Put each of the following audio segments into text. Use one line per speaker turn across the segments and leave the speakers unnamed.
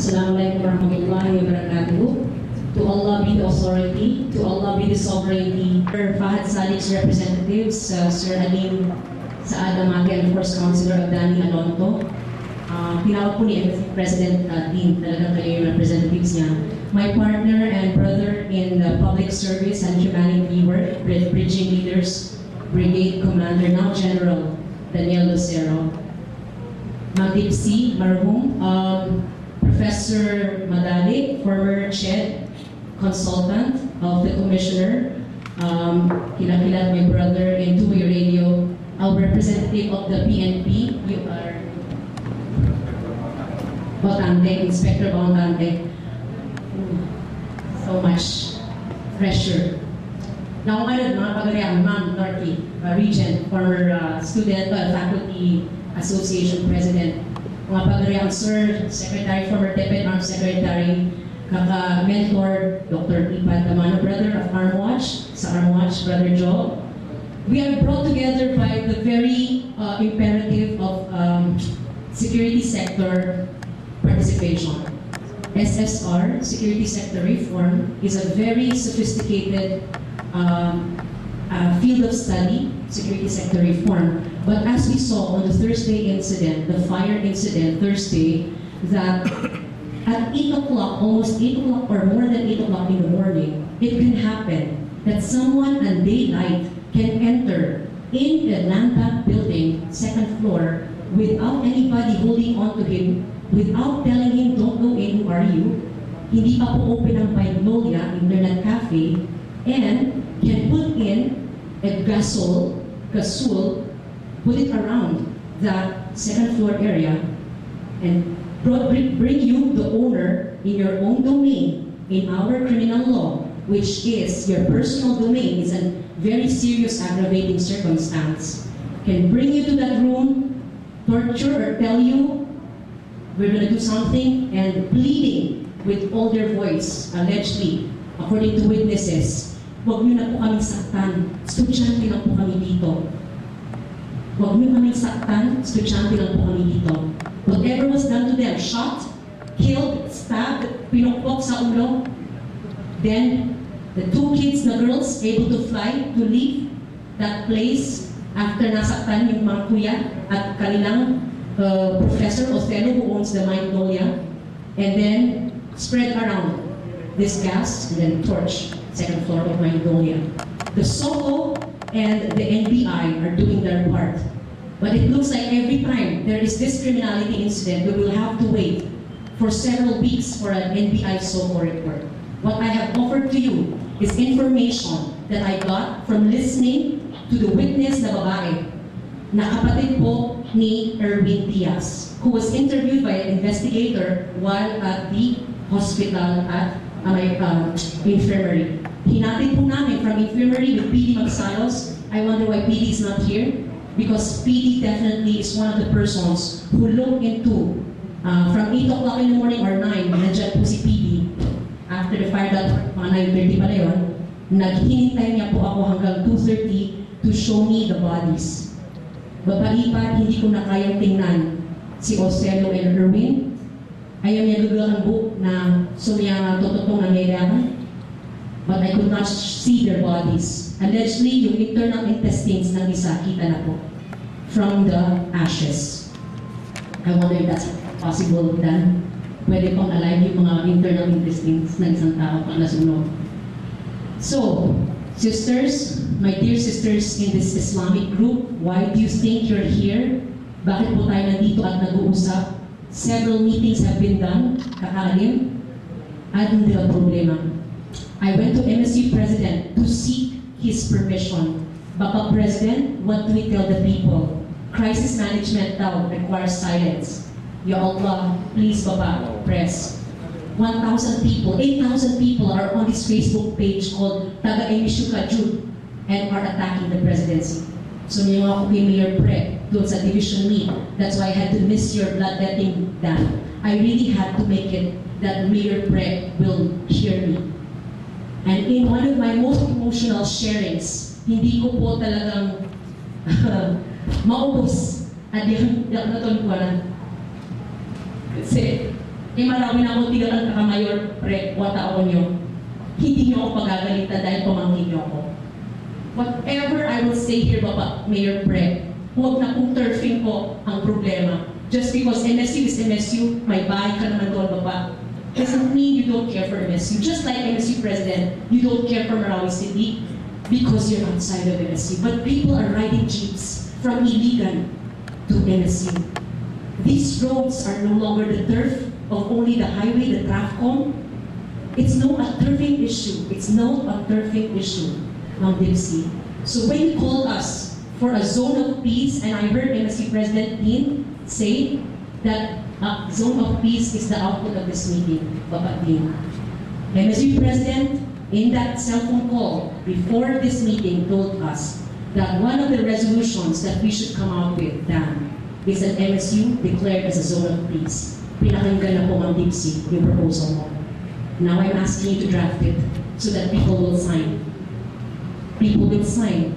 Assalamualaikum warahmatullahi wabarakatuh. To Allah be the authority, to Allah be the sovereignty. Sir Fahad Salik's representatives, Sir Alim Saad Amagi, and of course Councilor Abdani Alonto. Tinawag po ni President Dean, talagang kayo yung representatives niya. My partner and brother in the public service and humanity work, Bridging Leaders Brigade Commander, now General Daniel Lucero. Magdipsi Marhum, Professor Madali, former CHED consultant of the Commissioner, Kilakilat, my brother in two-way radio, our representative of the PNP, you are Bautante, Inspector Bautante. So much pressure. Now, mga pagariang, Ma'am Norty, Regent, former student, faculty association president, mga pagariang Sir, Secretary, former Deputy Armed Secretary, kaka-mentor, Dr. Ipan Tamano, brother of Armwatch, sa Armwatch, Brother Joe. We are brought together by the very imperative of security sector participation. SSR, Security Sector Reform, is a very sophisticated field of study, security sector reform. But as we saw on the Thursday incident, the fire incident Thursday, that at 8 o'clock, almost 8 o'clock or more than 8 o'clock in the morning, it can happen that someone at daylight can enter in the Landbank building, second floor, without anybody holding on to him, without telling him, don't go in, who are you? Hindi pa po open ang Magnolia Internet Cafe, and can put in a gasol, put it around the second floor area, and bring you, the owner, in your own domain, in our criminal law, which is your personal domain, is a very serious aggravating circumstance, can bring you to that room, torture or tell you, we're going to do something, and pleading with all their voice, allegedly, according to witnesses, huwag niyo na po kaming saktan, estudyante lang po kami dito. Huwag niyo kaming saktan, estudyante lang po kami dito. Whatever was done to them, shot, killed, stabbed, pinukpok sa ulo, then the two kids, the girls, able to fly, to leave that place after nasaktan yung mga kuya at kanilang Professor Othello, who owns the Magnolia, and then spread around this gas and then torch second floor of Magnolia. The SOCO and the NBI are doing their part, but it looks like every time there is this criminality incident, we will have to wait for several weeks for an NBI SOCO report. What I have offered to you is information that I got from listening to the witness na babae, na kapatid po ni Erwin Diaz, who was interviewed by an investigator while at the hospital at infirmary. Hinatid po namin from infirmary with PD Magsalos. I wonder why PD is not here, because PD definitely is one of the persons who look into, from 8 o'clock in the morning or 9, nandiyan po si PD. After the fire, that mga 9:30 pala yun, naghinintay niya po ako hanggang 2:30 to show me the bodies. Babalipan, hindi ko na kayang tingnan si Ocello and Erwin. Ayaw niya lugang ang book na sumiyang totoo nangyayari. But I could not see their bodies. Allegedly, yung internal intestines ng isa, kita na po, from the ashes. I wonder if that's possible then. Pwede pang alive yung mga internal intestines ng isang tao pang nasunog. So, sisters, my dear sisters in this Islamic group, why do you think you're here? Bakit po tayo nandito at nag-uusap? Several meetings have been done, kakaalim. Ano din ang problema? I went to MSU President to seek his permission. Baka President, what do we tell the people? Crisis management daw requires silence. Ya Allah, please Baba, press. 1,000 people, 8,000 people are on this Facebook page called Taga Emishuka Jude and are attacking the presidency. So niyo ako kay Mayor Pre doon sa division meet. That's why I had to miss your bloodletting down. I really had to make it that Mayor Pre will hear me. And in one of my most emotional sharings, hindi ko po talagang maubos at yung natulog ko na. Kasi marawin ako tigalan kakamayor, pre, wata ako nyo. Hindi nyo ako pagagalitan dahil pamangkin nyo ako. Whatever I will say here, Baba, Mayor Pre, huwag na kong turfing po ang problema. Just because MSU is MSU, may bahay ka naman doon, Baba. Doesn't mean you don't care for MSU. Just like MSU President, you don't care for Marawi City because you're outside of MSU. But people are riding jeeps from Iligan to MSU. These roads are no longer the turf of only the highway, the TRAFCOM. It's no a turfing issue. It's no a turfing issue, Ma'am Dipsy. So when you called us for a zone of peace, and I heard MSU President Dean say that zone of peace is the output of this meeting, Baba Dean. MSU President, in that cell phone call before this meeting, told us that one of the resolutions that we should come out with, Dan, is that MSU declared as a zone of peace. Pinakinggan na po, Ma'am Dipsy, yung proposal mo. Now I'm asking you to draft it so that people will sign. People will sign.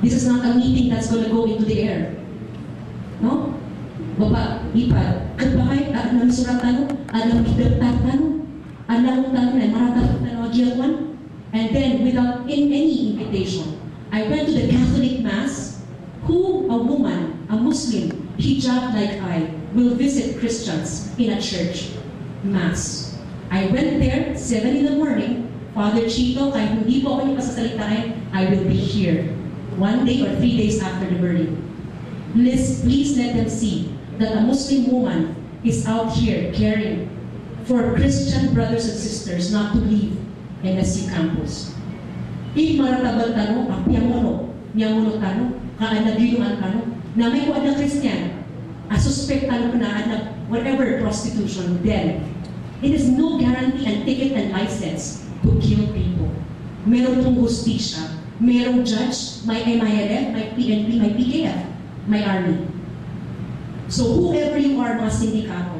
This is not a meeting that's going to go into the air. No? Baba, ipad, kabahay, nang suratan, nang hidagtatan, nang tanong, maratatan, and then without any invitation, I went to the Catholic Mass. Who, a woman, a Muslim, hijab like I, will visit Christians in a church Mass? I went there, 7 in the morning, Father Chito, kahit hindi po ako niya pasasalitain, I will be here 1 day or 3 days after the burning. Please let them see that a Muslim woman is out here caring for Christian brothers and sisters not to leave MSU campus. If maratabal tano, piyamono, niyamono tano, kaanagiyuan tano, na may kuwan na Christian, suspect tano na whatever prostitution, then it is no guarantee and ticket and license to kill people. Meron pong hustisya, merong judge, may MILF, may PNP, may PKF, may army. So whoever you are, mga sindikato,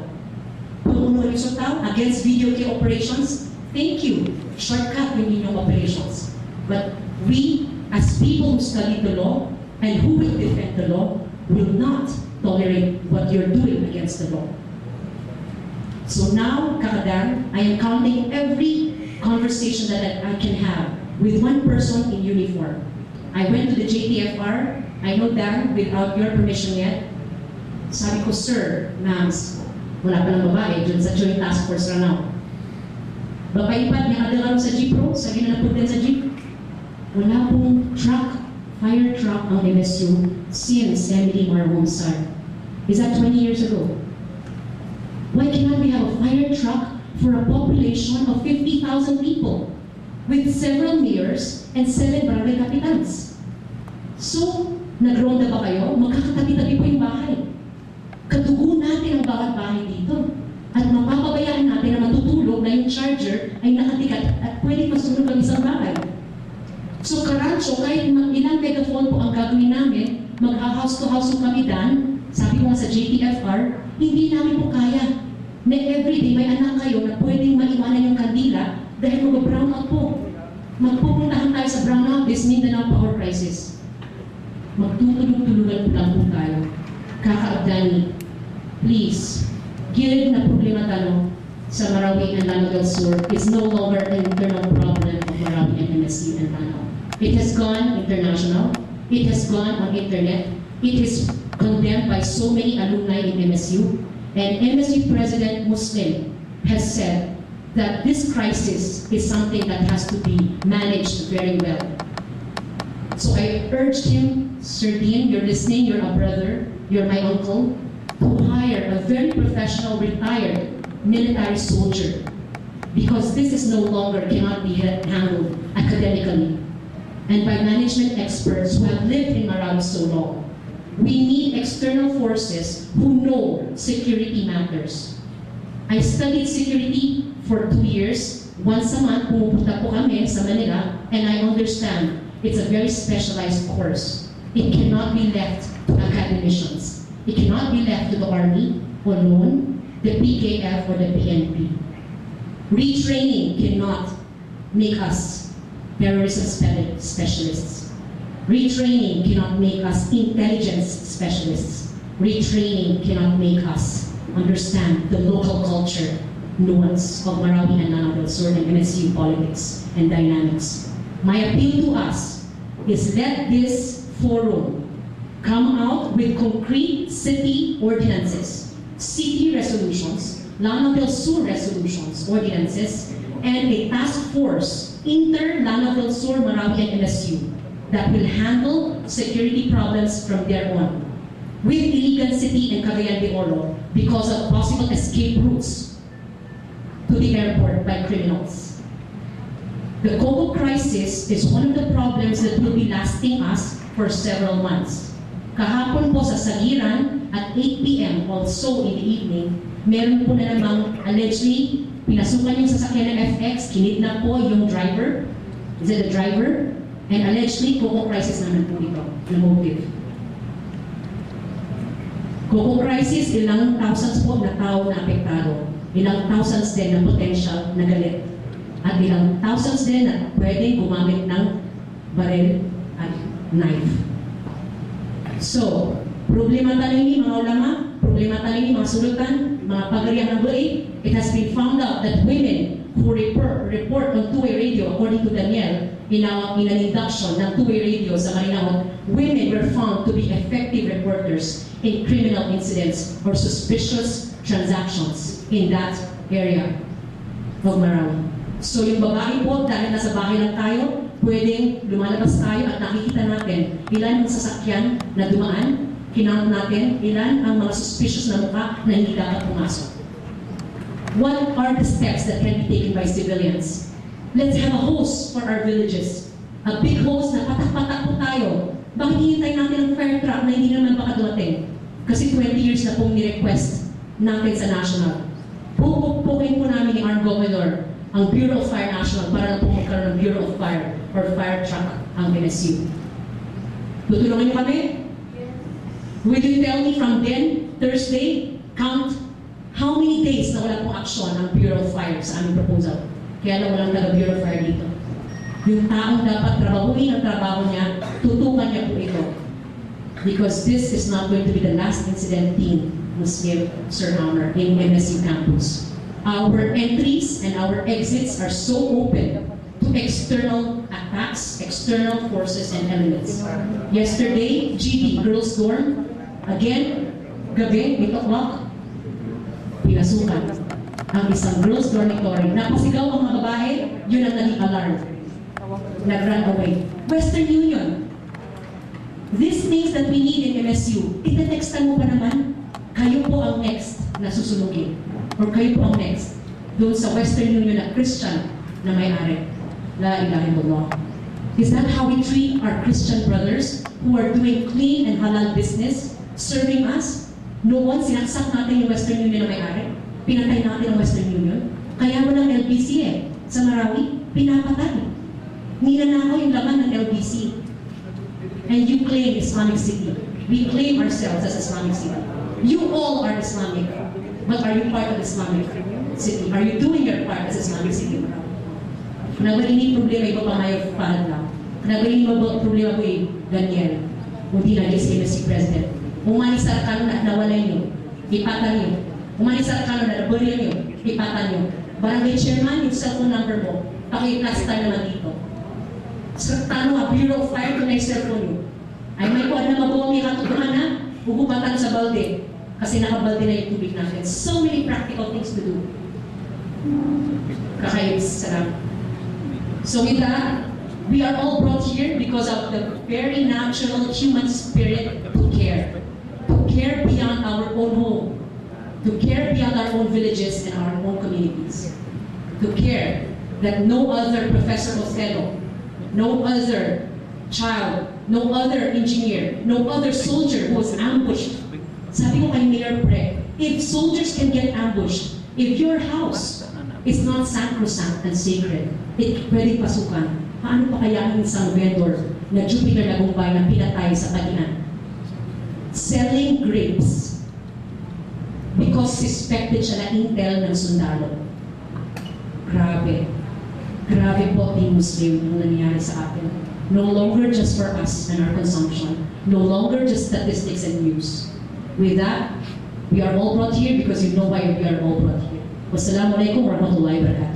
pamunuan yung tao against video key operations, thank you. Shortcut yung inyong operations. But we, as people who study the law and who will defend the law, will not tolerate what you're doing against the law. So now, Kakadan, I am counting every conversation that I can have with one person in uniform. I went to the JTFR. I know Dan, without your permission yet. Sabi ko, sir, ma'ams, wala pa ng babae, dun sa joint task force na now. Babaipad niya kadalaw sa jeep bro, sabi na napuntin sa jeep. Wala pong truck, fire truck ang MSU since Emily Marhomsar. Is that 20 years ago? Why cannot we have a fire truck for a population of 50,000 people with several mayors and 7 barangay capitans? So, nagronda ba kayo? Magkakatabi-tabi po yung bahay. Katugo natin ang bawat bahay dito. At mapapabayaan natin na matutulog na yung charger ay nakatikat at pwede masunog ang isang bahay. So, Karancho, kahit ilang megaphone po ang gagawin namin, mag-house to house kami dan, sabi ko nga sa JTFR, hindi namin po kaya na everyday may anak kayo na pwedeng maiwanan yung kandila dahil mag-brown out po. Magpupuntahan tayo sa brownout, this Mindanao power crisis. Magtutulog-tulugan po lang po tayo. Kakaabdani, please, gilid na problema talo sa Marawi and Lanao del Sur is no longer an internal problem of Marawi and MSU and Lanao. It has gone international. It has gone on internet. It is condemned by so many alumni in MSU. And MSU President Muslim has said that this crisis is something that has to be managed very well. So I urged him, Sir Dean, you're listening, you're a brother, you're my uncle, to hire a very professional, retired military soldier, because this is no longer cannot be handled academically and by management experts who have lived in Marawi so long. We need external forces who know security matters. I studied security for 2 years. Once a month, pumupunta po kami sa Manila, and I understand it's a very specialized course. It cannot be left to academicians. It cannot be left to the Army alone, the PKF, or the PNP. Retraining cannot make us terrorism specialists. Retraining cannot make us intelligence specialists. Retraining cannot make us understand the local culture, nuance of Marawi and Lanao del Sur and MSU politics and dynamics. My appeal to us is let this forum come out with concrete city ordinances, city resolutions, Lanao del Sur resolutions, ordinances, and a task force, Lanao del Sur, Marawi, and MSU, that will handle security problems from there on, with Iligan City and Cagayan de Oro because of possible escape routes to the airport by criminals. The Coco crisis is one of the problems that will be lasting us for several months. Kahapon po sa Sagiran at 8 p.m. also in the evening, meron po na namang allegedly pinasukan yung sasakyan ng FX, kinidnap po yung driver. Is it the driver? And allegedly, Coco crisis naman po ito, the motive. Coco crisis, ilang thousands po na tao na apektado. Ilang thousands din na potential na galit. At ilang thousands din na pwedeng gumamit ng baril at knife. So, problema tayo ni mga ulama, problema tayo ni mga sulutan, mga pagariang ng buhay. It has been found out that women who report on two-way radio, according to Daniel, in an induction ng two-way radio sa Marinao, women were found to be effective reporters in criminal incidents or suspicious transactions in that area of Marawi. So yung babae po, dahil nasa bahay lang tayo, pwedeng lumalabas tayo at nakikita natin ilan ang sasakyan na dumaan, kinount natin ilan ang mga suspicious na mukha na hindi dapat pumasok. What are the steps that can be taken by civilians? Let's have a hose for our villages. A big hose na patak-patak po tayo. Bakit hihintay natin ang fire truck na hindi naman baka dumating? Kasi 20 years na pong ni-request natin sa national. Pupukin po namin ni Armed Governor ang Bureau of Fire National para na po magkaroon ng Bureau of Fire or fire truck ang MSU. Tutulungan niyo kami? Will you tell me from then, Thursday, count how many days na wala pong aksyon ang Bureau of Fire sa aming proposal? Kaya lang walang taga-Bureau of Fire dito. Yung taong dapat trabahuin ang trabaho niya, tutukan niya po ito. Because this is not going to be the last incident team Muslim Sir Hammer in MSU campus. Our entries and our exits are so open to external attacks, external forces and elements. Yesterday, GD, Girls Dorm, again, gabi, 8 o'clock, pinasukan ang isang girls dormitory. Napasigaw ang mga babae, yun ang naging alarm. Nag-run away. Western Union. These things that we need in MSU, itetextan mo pa naman, kayo po ang next na susunugin. Or kayo po ang next doon sa Western Union na Christian na may-ari. La ilaha illallah. Is that how we treat our Christian brothers who are doing clean and halal business, serving us? Noon, sinaksak natin yung Western Union na may-ari. Pinatay natin ang Western Union. Kaya walang LBC sa Marawi, pinapatay. Ninanakaw yung laman ng LBC. And you claim Islamic City. We claim ourselves as Islamic City. You all are Islamic. But are you part of Islamic City? Are you doing your part as Islamic City? Nagawin problema ito pa ngayon pahal lang. Nagawin problema po Daniel. Hindi na si President. Umalis sa arkano na nawalay niyo. Ipatan niyo. Umalis sa arkano na nabaril niyo. Ipatan niyo. Barangay Chairman, yung cellphone number mo. Paki-class tayo naman dito. Sa tanong Bureau of Fire kung na yung cellphone niyo. Ay may kuwan na mabuwang yung katutuhan na hugupatan sa balde. Kasi nakabalde na yung tubig natin. So many practical things to do. Kakayos, sarap. So with that, we are all brought here because of the very natural human spirit to care. To care beyond our own home. To care beyond our own villages and our own communities. To care that no other professor or fellow, no other child, no other engineer, no other soldier who was ambushed. Sabi ko kay Mayor Pre, if soldiers can get ambushed, if your house is not sacrosanct and sacred, it pwede pasukan. Paano pa kaya ang isang vendor na Jupiter Lagumbay na pinatay sa Balian? Selling grapes because suspected siya na intel ng sundalo. Grabe. Grabe po Team Muslim ang nangyari sa atin. No longer just for us and our consumption. No longer just statistics and news. With that, we We are all brought here because you know why we are all brought here. Wassalamu alaikum warahmatullahi wabarakatuh.